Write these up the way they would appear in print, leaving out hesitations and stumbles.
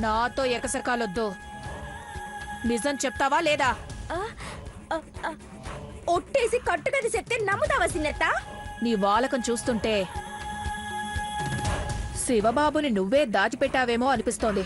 నాతో ఎకసకాలొద్దు. నిజం చెప్తావా లేదా? ఒట్టేసి కట్టుకది చెప్తే నమ్ముతావా సిన్నత్త? నీ వాలకం చూస్తుంటే శివబాబుని నువ్వే దాచిపెట్టావేమో అనిపిస్తోంది.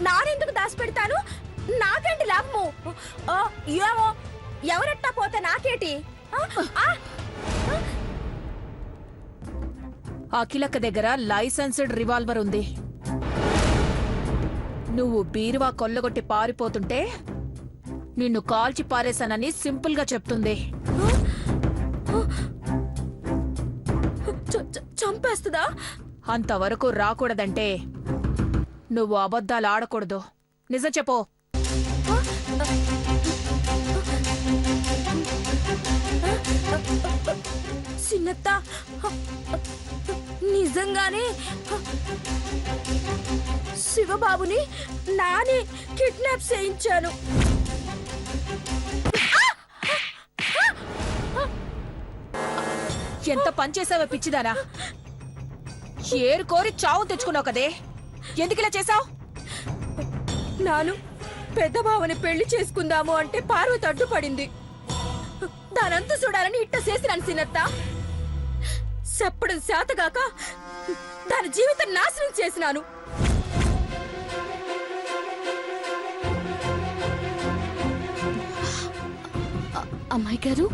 నానెందుకు దాచిపెడతాను? నాకేంటి లాభము? ఏమో ఎవరట్టా పోతే నాకేటి? అఖిలక్క దగ్గర లైసెన్స్డ్ రివాల్వర్ ఉంది. నువ్వు బీరువా కొల్లగొట్టి పారిపోతుంటే నిన్ను కాల్చి పారేశానని సింపుల్ గా చెప్తుంది. చంపేస్తుందా? అంతవరకు రాకూడదంటే నువ్వు అబద్ధాలు ఆడకూడదు. నిజం చెప్పు. చిన్నత్త, నిజంగానే శివబాబుని నానే కిడ్నాప్ చేయించాను. ఎంత పనిచేసావో పిచ్చిదానా! ఏరు కోరి చావు తెచ్చుకున్నావు కదే, ఎందుకిలా చేసావు? నాను పెద్ద బావని పెళ్లి చేసుకుందాము అంటే పార్వతి అడ్డుపడింది. దానంతా చూడాలని ఇట్ట చేసినాను సిన్నత్త. చెప్పడం శాతగాక దాని జీవితం నాశనం చేసినాను. అమ్మాయి గారు,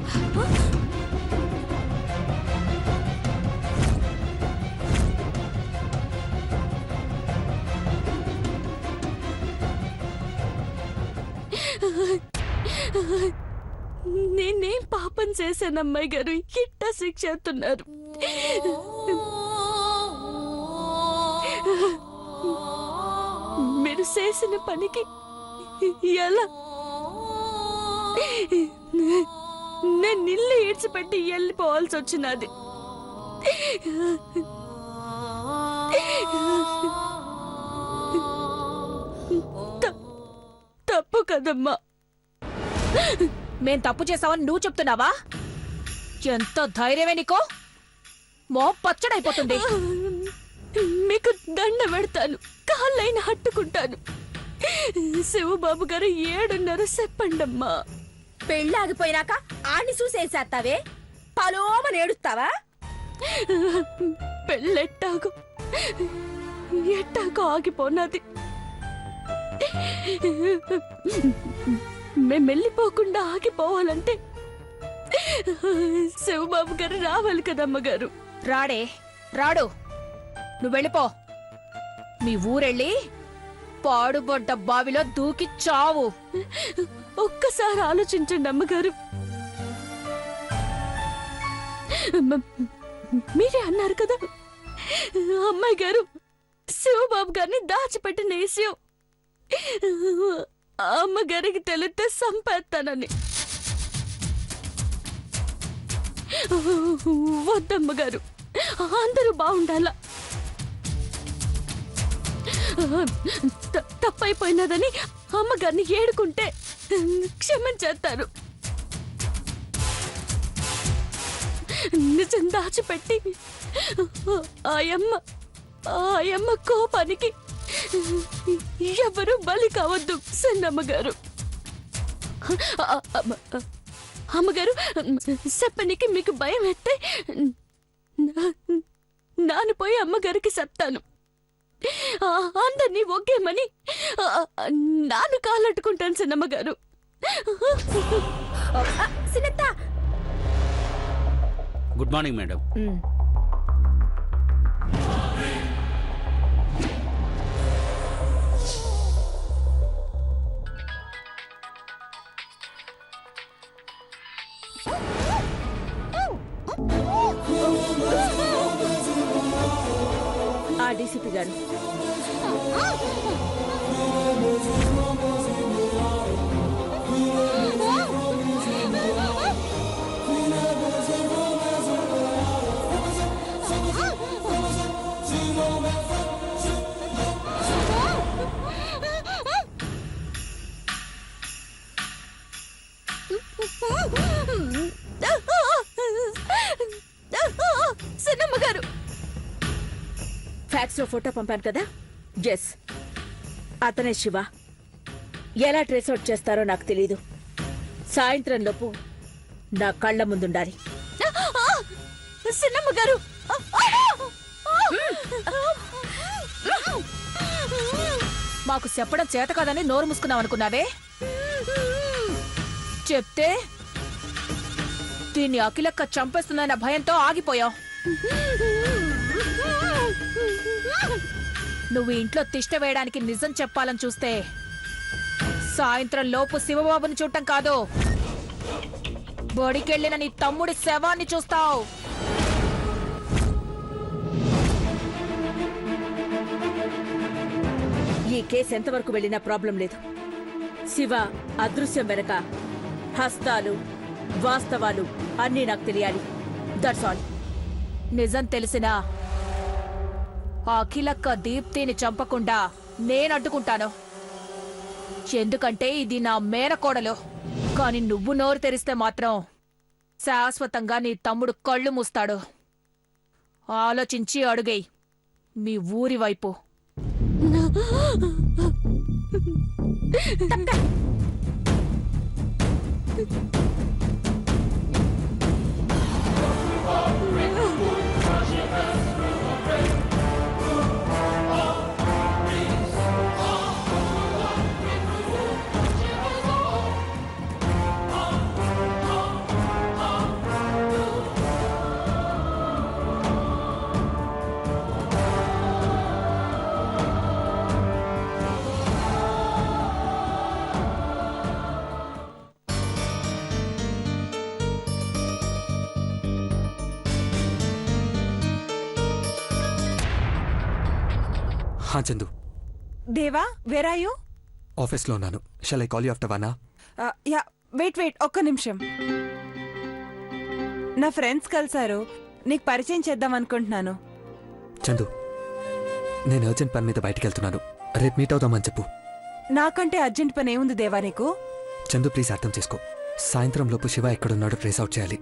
నేనేం పాపం చేశాను అమ్మాయి గారు? ఇట్ట శిక్షేస్తున్నారు. మీరు చేసిన పనికి ఎలా నేను ఇల్లు ఈడ్చిపెట్టి వెళ్ళిపోవాల్సి వచ్చినది. తప్పు కదమ్మా. మేం తప్పు చేసావని నువ్వు చెప్తున్నావా? ఎంత ధైర్యమే నీకో! మో పచ్చడైపోతుంది. మీకు దండ పెడతాను, కాళ్ళైన హట్టుకుంటాను. శివబాబు గారు 7:30 చెప్పండమ్మా. పెళ్ళాగిపోయినాక ఆని చూసేసేస్తావే, పలోమని ఏడుస్తావా? పెళ్ళెట్టాగో ఆగిపోనాది. మేము వెళ్ళిపోకుండా ఆగిపోవాలంటే శివబాబు గారు రావాలి కదమ్మగారు. రాడు. నువ్వు వెళ్ళిపో. మీ ఊరెళ్ళి పాడుబడ్డ బావిలో దూకి చావు. ఒక్కసారి ఆలోచించండి అమ్మగారు. మీరే అన్నారు కదా అమ్మాయి గారు, శివబాబు గారిని దాచిపెట్టిన విషయం అమ్మగారికి తెలిస్తే సంపేస్తానని. వద్దమ్మగారు, అందరూ బాగుండాలా. తప్పైపోయినదని అమ్మగారిని ఏడుకుంటే క్షమించేస్తారు. నిజం దాచిపెట్టి ఆయమ్మ కోపానికి ఎవరు బలి కావద్దు సన్నమ్మగారు. అమ్మగారు, చెప్పనికి మీకు భయం ఎత్తే నాను పోయి అమ్మగారికి చెప్తాను. అందరినీ ఒకేమని నాను కాలట్టుకుంటాను చిన్నమ్మగారు. Good morning madam. DCP garu, box లో ఫోటో పంపాను కదా, ఎస్ అతనే శివ. ఎలా ట్రేస్ అవుట్ చేస్తారో నాకు తెలీదు. సాయంత్రం లోపు నా కళ్ళ ముందుండాలి. చిన్నమ్మ గారు మాకు చెప్పడం చేత కాదని నోరు మూసుకున్నాం అనుకున్నావే? చెప్తే దీన్ని అఖిలక్క చంపేస్తుందన్న భయంతో ఆగిపోయావు. నువ్వు ఇంట్లో తిష్ట వేయడానికి నిజం చెప్పాలని చూస్తే సాయంత్రం లోపు శివబాబుని చూడటం కాదు, బడికెళ్ళిన నీ తమ్ముడి శవాన్ని చూస్తావు. ఈ కేసు ఎంతవరకు వెళ్ళినా ప్రాబ్లం లేదు. శివ అదృశ్యం వెనక హస్తాలు, వాస్తవాలు అన్నీ నాకు తెలియాలి. That's all. నిజం తెలిసినా ఆ అఖిలక్క దీప్తిని చంపకుండా నేను అడ్డుకుంటాను. ఎందుకంటే ఇది నా మేనకోడలు. కాని నువ్వు నోరు తెరిస్తే మాత్రం శాశ్వతంగా నీ తమ్ముడు కళ్ళు మూస్తాడు. ఆలోచించి అడుగేయ్ మీ ఊరి వైపు. హా చందు. దేవా, వేర్ ఆర్ యూ? ఆఫీస్లో ఉన్నాను. Shall I call you after 1 hour? Yeah, wait ఒక్క నిమిషం. నా ఫ్రెండ్స్ కలిసారు, నీకు పరిచయం చేద్దాం అనుకుంటున్నాను. చందు, నేను అర్జెంట్ పని మీద బయటికి వెళ్తున్నాను. రేపు మీట్ అవుదామని చెప్పు. నాకంటే అర్జెంట్ పని ఏముంది దేవా నీకు? చందు ప్లీజ్ అర్థం చేసుకో. సాయంత్రం లోపు శివ ఎక్కడున్నాడో ట్రేస్ అవుట్ చేయాలి.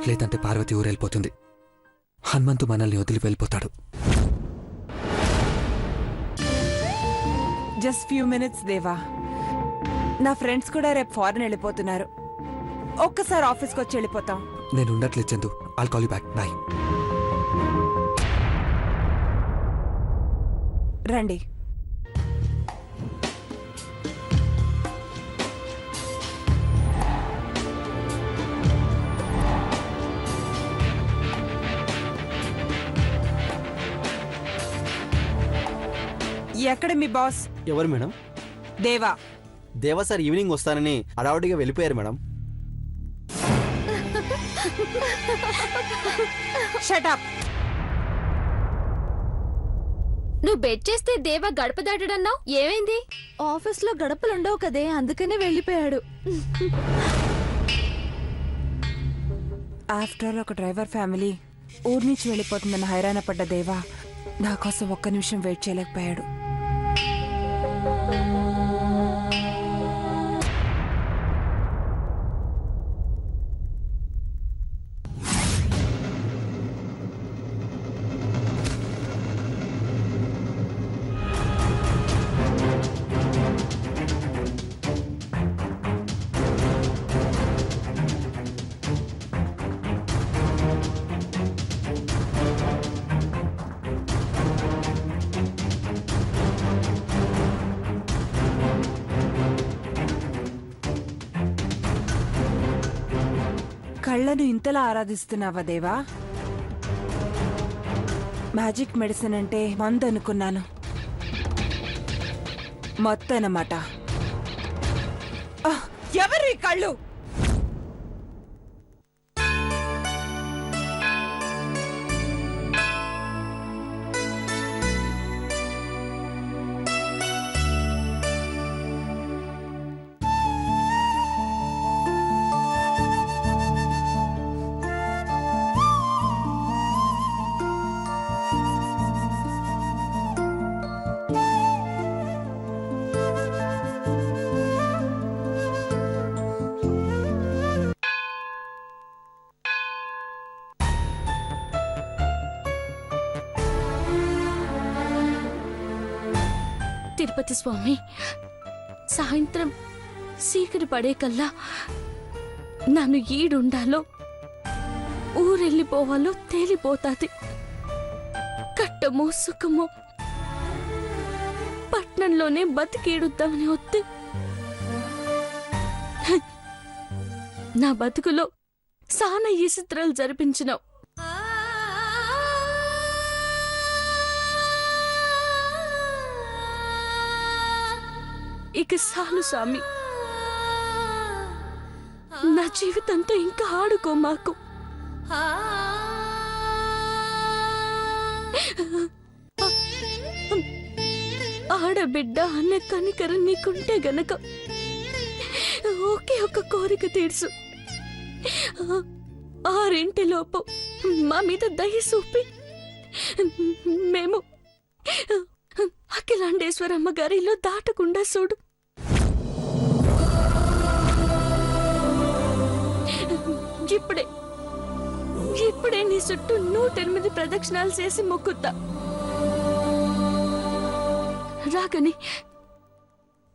లేదంటే పార్వతి ఊరెళ్ళిపోతుంది. హనుమంతు మనల్ని వదిలి వెళ్ళిపోతాడు. జస్ట్ ఫ్యూ మినిట్స్ దేవా. నా ఫ్రెండ్స్ కూడా రేపు ఫారెన్ వెళ్ళిపోతున్నారు. ఒక్కసారి ఆఫీస్కి వచ్చి వెళ్ళిపోతాం. నేను ఉండట్లేదు Chandu. I'll call you back. Bye. రండి. ఎక్కడ మీ బాస్? ఎవరు మేడం? దేవా. దేవా సార్ ఈవినింగ్ వస్తానని అడావుడిగా వెళ్ళిపోయారు మేడం. Shut up. నువ్వు బెట్ చేస్తే దేవా గడప దాటడన్నావు, ఏమైంది? ఆఫీస్లో గడపలుండవు కదే, అందుకనే వెళ్ళిపోయాడు. ఆఫ్టర్ ఆల్ ఒక డ్రైవర్ ఫ్యామిలీ ఊరి నుంచి వెళ్ళిపోతుందని హైరాణ పడ్డ దేవా నా కోసం ఒక్క నిమిషం వెయిట్ చేయలేకపోయాడు. కళ్ళను ఇంతలా ఆరాధిస్తున్నావా దేవా? మ్యాజిక్ మెడిసిన్ అంటే మందు అనుకున్నాను, మొత్తనమాట. ఎవరు ఈ కళ్ళు? గణపతి స్వామి సాయంత్రం సీకటి పడే కల్లా నన్ను ఈడుండాలో ఊరెళ్ళిపోవాలో తేలిపోతాది. కట్టమో సుఖమో పట్నంలోనే బతికేడుద్దామని వస్తే నా బతుకులో సాన ఈ చిత్రాలు జరిపించినావు. ఇక సాలు స్వామి, నా జీవితంతో ఇంకా ఆడుకో మాకు. ఆడబిడ్డ అన్న కనికరం నీకుంటే గనక ఒకే ఒక కోరిక తీర్చు. ఆరింటిలోపు మా మీద దయ చూపి మేము అఖిలాండేశ్వరమ్మ గారిలో దాటకుండా చూడు. ఇప్పుడే నీ చుట్టూ 108 ప్రదక్షిణాలు చేసి మొక్కుతా. రాగని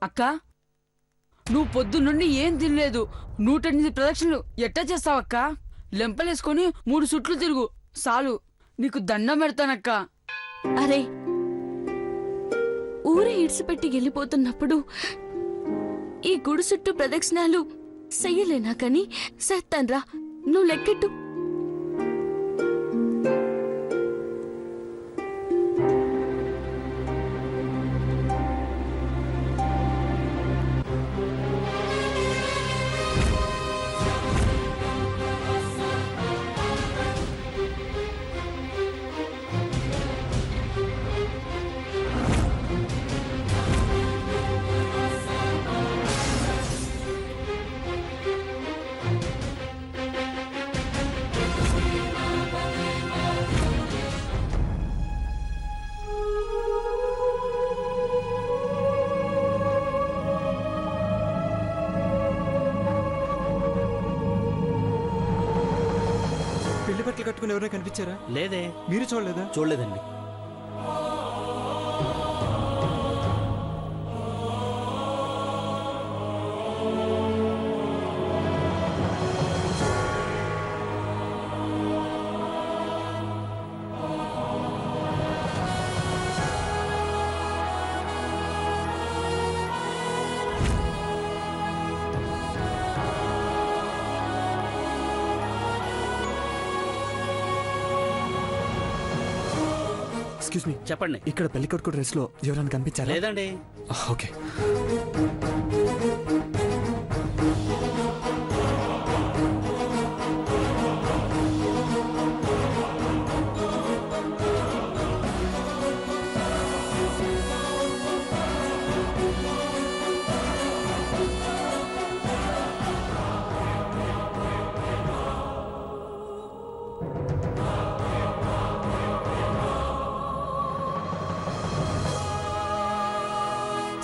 అక్క, నువ్వు పొద్దున్నుండి ఏం తినలేదు. 108 ప్రదక్షిణలు ఎట్టా చేస్తావక్క? లెంపలేసుకొని 3 చుట్లు తిరుగు చాలు. నీకు దండం పెడతానక్క. అరే, ఊరే ఇడిసిపెట్టి వెళ్ళిపోతున్నప్పుడు ఈ గుడి చుట్టూ ప్రదక్షిణాలు చెయ్యలేనా కాని చేస్తాన్రా. నువ్వు లెక్కెట్టు. పెళ్లి బట్టలు కట్టుకుని ఎవరైనా కనిపించారా? లేదే. మీరు చూడలేదా? చూడలేదండి. ఎక్స్క్యూజ్ మీ, చెప్పండి. ఇక్కడ పెళ్లి కొడుకు డ్రెస్ లో ఎవరైనా కనిపించారా? లేదండి. ఓకే.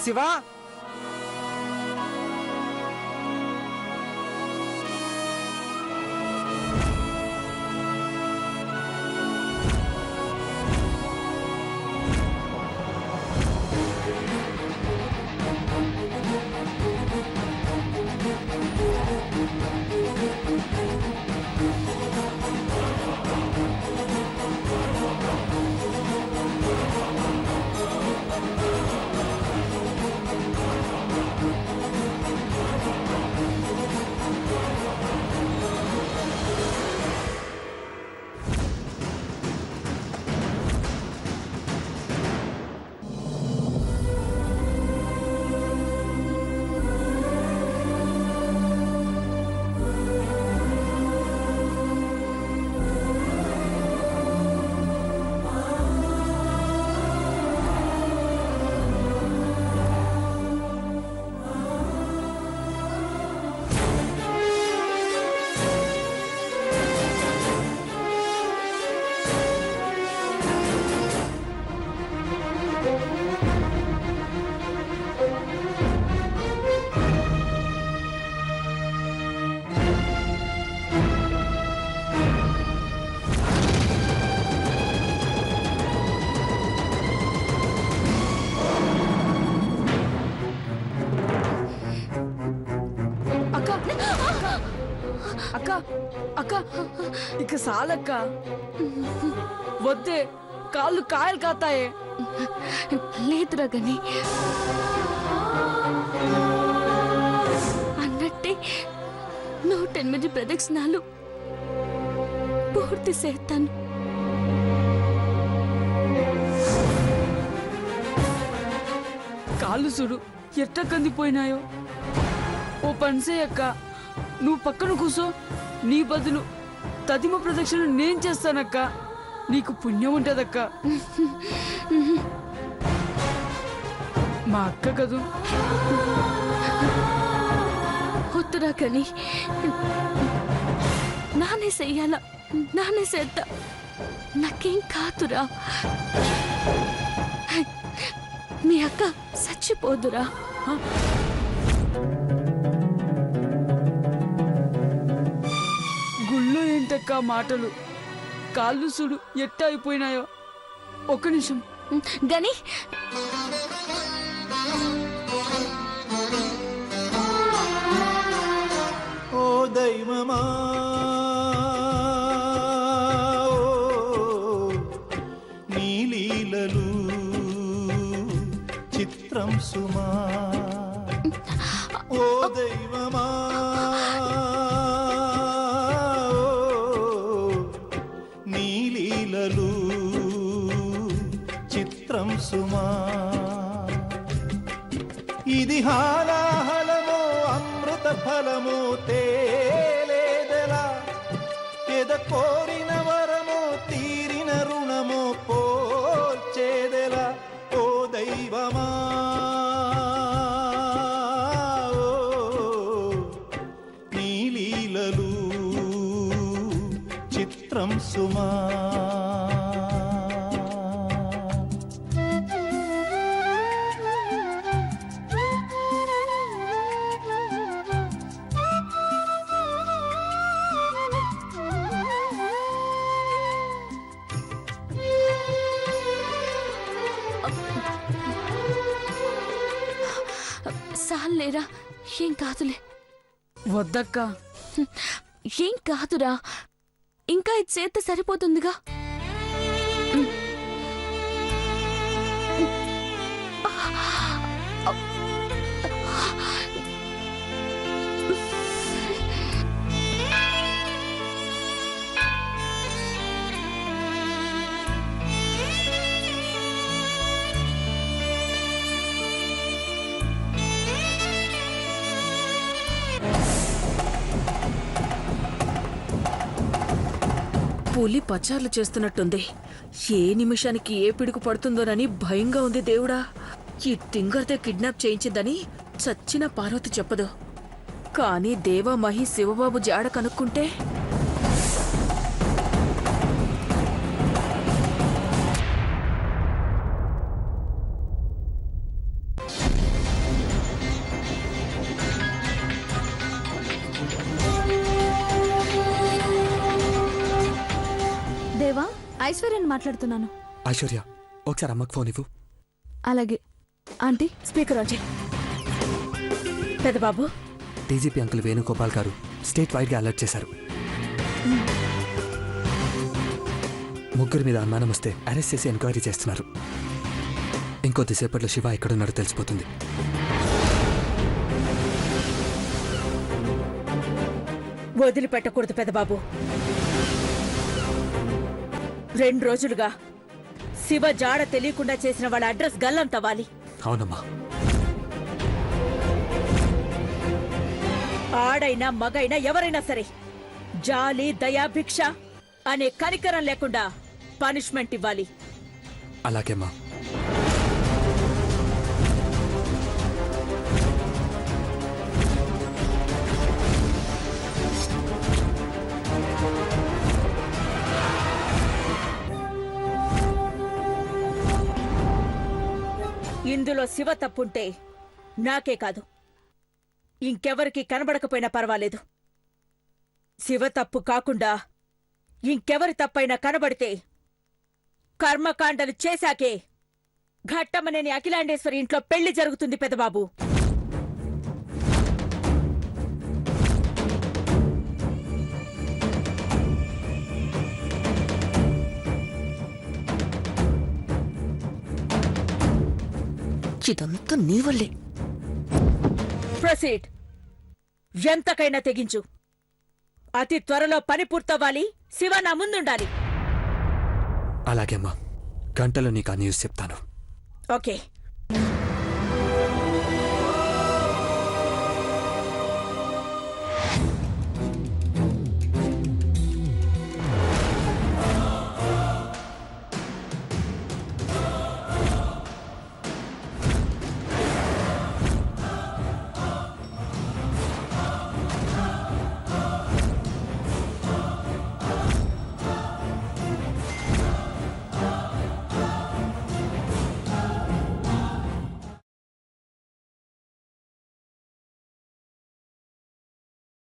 శివా, అక్క అక్క ఇక సాలక్క వద్దే కాళ్ళు కాయలు కాతాయే. లేదురా గని, అన్నట్టే 108 ప్రదక్షిణాలు పూర్తి చేస్తాను. కాళ్ళు చూడు ఎట్ట కందిపోయినాయో. ఓ పనిసే అక్క, నువ్వు పక్కన కూసో, నీ బదులు తదిమ ప్రదక్షిణ నేను చేస్తానక్క. నీకు పుణ్యం ఉంటదక్క. మా అక్క కదూ. వద్దురా గని, నానే చెయ్యాలా, నానే చేద్దా. నాకేం కాదురా. మీ అక్క చచ్చిపోదురా. గుళ్ళో ఏంటక్క మాటలు, కాళ్ళు చూడు ఎట్ట అయిపోయినాయో. ఒక్క నిమిషం. గని, ఓ దైవమా, నీ లీలలు చిత్రం సుమా. ఓ దైవమా, నీ లీలలు చిత్రం సుమా. ఇది హాలాహలమో అమృత ఫలము తేలేదలా. ఎద కోరిన వరము తీరిన రుణము పోల్చేదెలా. ఓ దైవమా, నీ లీలలు చిత్రం సుమా. సాలేరా, ఏం కాదులే. వద్దక్క. ఏం కాదురా, ఇంకా ఇది చేస్తే సరిపోతుందిగా. పులి పచార్లు చేస్తున్నట్టుంది. ఏ నిమిషానికి ఏ పిడుగు పడుతుందోనని భయంగా ఉంది. దేవుడా, ఈ తింగర్దే కిడ్నాప్ చేయించిందని చచ్చిన పార్వతి చెప్పదు. కానీ దేవామహి శివబాబు జాడ కనుక్కుంటే దేవా, ఐశ్వర్యని మాట్లాడుతున్నాను. ఐశ్వర్య, ఒకసారి అమ్మకు ఫోన్ ఇవ్వు. అలాగే ఆంటీ. స్పీకర్ ఆన్ చేయి. పెద్దబాబు, డీజీపీ అంకుల్ వేణుగోపాల్ గారు స్టేట్ వైడ్గా అలర్ట్ చేశారు. ముగ్గురి మీద అనుమానం వస్తే అరెస్ట్ చేసి ఎంక్వైరీ చేస్తున్నారు. ఇంకొద్దిసేపట్లో శివ ఎక్కడున్నాడో తెలిసిపోతుంది. వదిలిపెట్టకూడదు పెద్దబాబు. 2 రోజులుగా శివ జాడ తెలియకుండా చేసిన వాళ్ళ అడ్రస్ గల్లం తవ్వాలి. అవునమ్మా. ఆడైనా మగైనా ఎవరైనా సరే జాలి దయా భిక్ష అనే కనికరం లేకుండా పనిష్మెంట్ ఇవ్వాలి. అలాగేమ్మా. ఇందులో శివ తప్పుంటే నాకే కాదు, ఇంకెవరికి కనబడకపోయినా పర్వాలేదు. శివ తప్పు కాకుండా ఇంకెవరి తప్పైనా కనబడితే కర్మకాండలు చేశాకే ఘట్టమనేని అఖిలాండేశ్వరి ఇంట్లో పెళ్లి జరుగుతుంది పెద్దబాబు. ఇదంతా నీ వల్లే. ప్రొసీడ్. ఎంతకైనా తెగించు. అతి త్వరలో పని పూర్తవ్వాలి. శివ నా ముందుండాలి. అలాగే అమ్మా, గంటలో నీకు ఆ న్యూస్ చెప్తాను. ఓకే.